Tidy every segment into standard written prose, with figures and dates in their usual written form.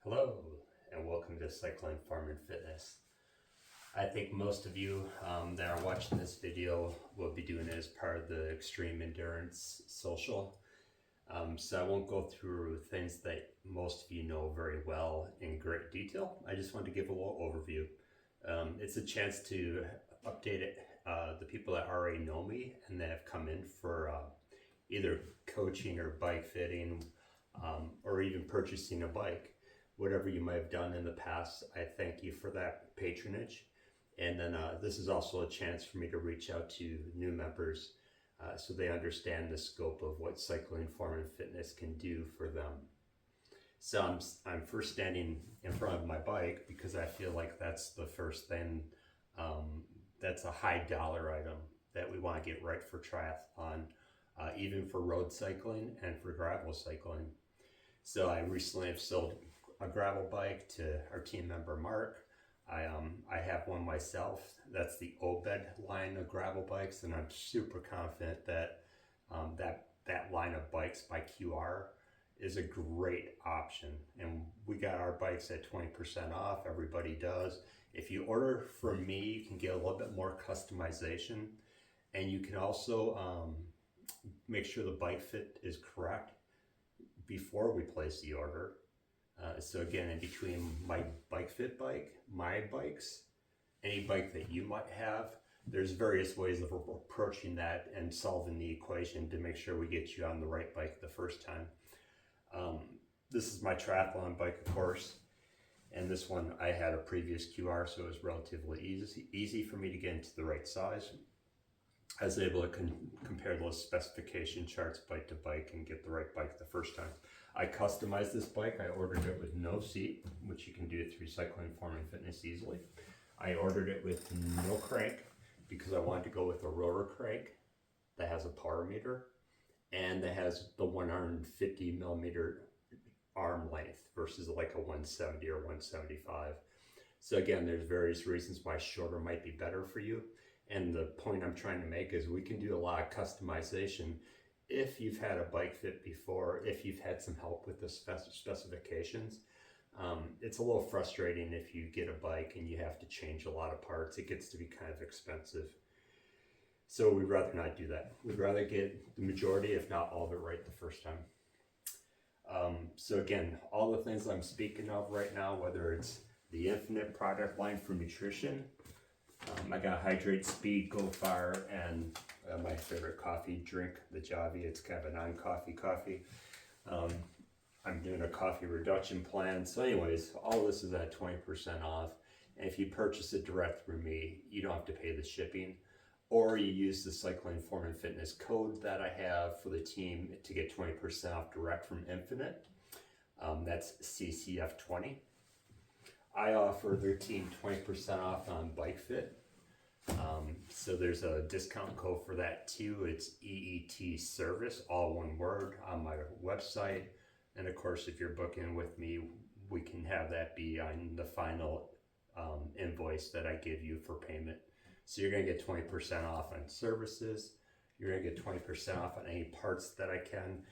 Hello, and welcome to Cycling, Farm, and Fitness. I think most of you that are watching this video will be doing it as part of the Extreme Endurance Social. So I won't go through things that most of you know very well in great detail. I just want to give a little overview. It's a chance to update the people that already know me and that have come in for either coaching or bike fitting or even purchasing a bike. Whatever you might have done in the past, I thank you for that patronage. And then this is also a chance for me to reach out to new members so they understand the scope of what cycling, farm, and fitness can do for them. So I'm first standing in front of my bike because I feel like that's the first thing, that's a high dollar item that we want to get right for triathlon, even for road cycling and for gravel cycling. So I recently have sold a gravel bike to our team member Mark. I have one myself. That's the Obed line of gravel bikes, and I'm super confident that that line of bikes by QR is a great option. And we got our bikes at 20% off. Everybody does. If you order from me, you can get a little bit more customization, and you can also make sure the bike fit is correct before we place the order. So again, in between my bike fit bike, my bikes, any bike that you might have, there's various ways of approaching that and solving the equation to make sure we get you on the right bike the first time. This is my triathlon bike, of course, and this one I had a previous QR, so it was relatively easy for me to get into the right size. I was able to compare those specification charts bike to bike and get the right bike the first time. I customized this bike. I ordered it with no seat, which you can do through Cycling, Farm, and Fitness easily. I ordered it with no crank because I wanted to go with a rotor crank that has a power meter and that has the 150 millimeter arm length versus like a 170 or 175. So again, there's various reasons why shorter might be better for you. And the point I'm trying to make is we can do a lot of customization if you've had a bike fit before, if you've had some help with the specifications. It's a little frustrating if you get a bike and you have to change a lot of parts. It gets to be kind of expensive. So we'd rather not do that. We'd rather get the majority, if not all of it, right the first time. So again, all the things I'm speaking of right now, whether it's the Infinite product line for nutrition, I got Hydrate, Speed, Go Fire, and my favorite coffee drink, the Javi. It's kind of a non-coffee coffee. I'm doing a coffee reduction plan. So anyways, all this is at 20% off. And if you purchase it direct through me, you don't have to pay the shipping. Or you use the Cycling, Form, and Fitness code that I have for the team to get 20% off direct from Infinite. That's CCF20. I offer their team 20% off on Bike Fit. So there's a discount code for that too. It's EET service, all one word, on my website. And of course, if you're booking with me, we can have that be on the final invoice that I give you for payment. So you're going to get 20% off on services. You're going to get 20% off on any parts that I can,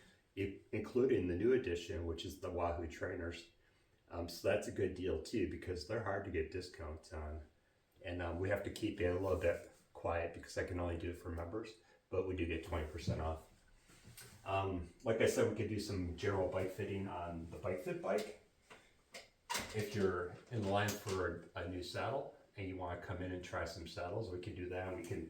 including the new edition, which is the Wahoo trainers. So that's a good deal too, because they're hard to get discounts on. And we have to keep it a little bit quiet because I can only do it for members, but we do get 20% off. Like I said, we could do some general bike fitting on the Bike Fit bike. If you're in line for a new saddle and you want to come in and try some saddles, we can do that. We can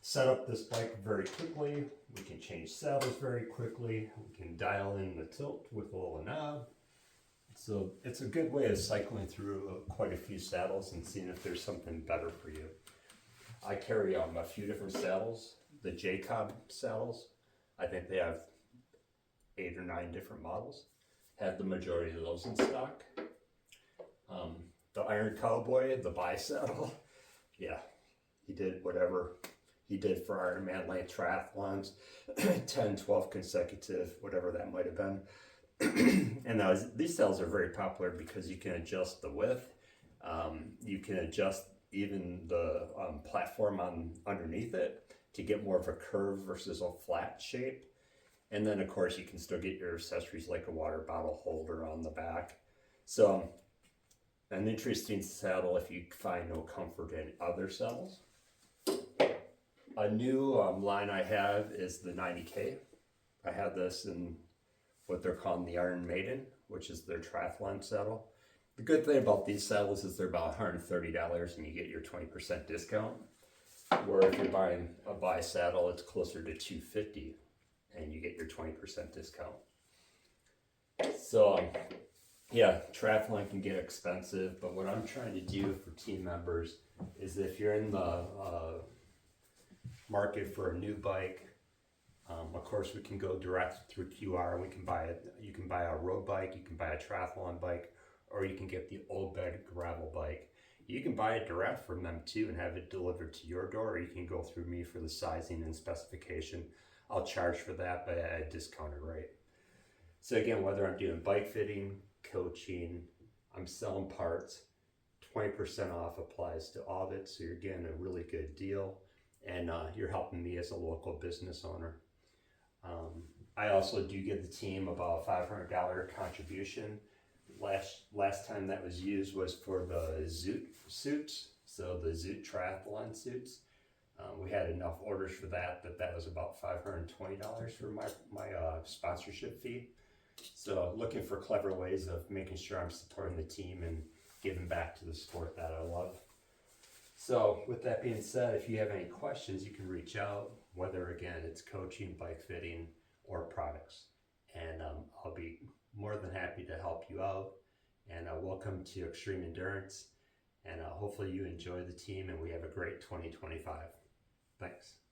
set up this bike very quickly. We can change saddles very quickly. We can dial in the tilt with a little knob. So it's a good way of cycling through quite a few saddles and seeing if there's something better for you. I carry a few different saddles. The Jacob saddles, I think they have 8 or 9 different models. Have the majority of those in stock. The Iron Cowboy, the bi-saddle, yeah, he did whatever he did for Ironman length triathlons, 10, 12 consecutive, whatever that might have been. And these saddles are very popular because you can adjust the width, you can adjust even the platform underneath it to get more of a curve versus a flat shape. And then of course you can still get your accessories like a water bottle holder on the back. So an interesting saddle if you find no comfort in other saddles. A new line I have is the 90K. I have this in what they're calling the Iron Maiden, which is their triathlon saddle. The good thing about these saddles is they're about $130 and you get your 20% discount. Where if you're buying a buy saddle, it's closer to $250 and you get your 20% discount. So yeah, triathlon can get expensive, but what I'm trying to do for team members is if you're in the market for a new bike, of course we can go direct through QR and we can buy it. You can buy a road bike, you can buy a triathlon bike, or you can get the old bed gravel bike. You can buy it direct from them too and have it delivered to your door, or you can go through me for the sizing and specification. I'll charge for that, but at a discounted rate. So again, whether I'm doing bike fitting, coaching, I'm selling parts, 20% off applies to all of it. So you're getting a really good deal, and you're helping me as a local business owner. I also do give the team about a $500 contribution. Last time that was used was for the Zoot suits, so the Zoot triathlon suits. We had enough orders for that was about $520 for my sponsorship fee. So looking for clever ways of making sure I'm supporting the team and giving back to the sport that I love. So with that being said, if you have any questions, you can reach out, whether again it's coaching, bike fitting, or products. And I'll be more than happy to help you out. And welcome to Extreme Endurance. And hopefully you enjoy the team and we have a great 2025. Thanks.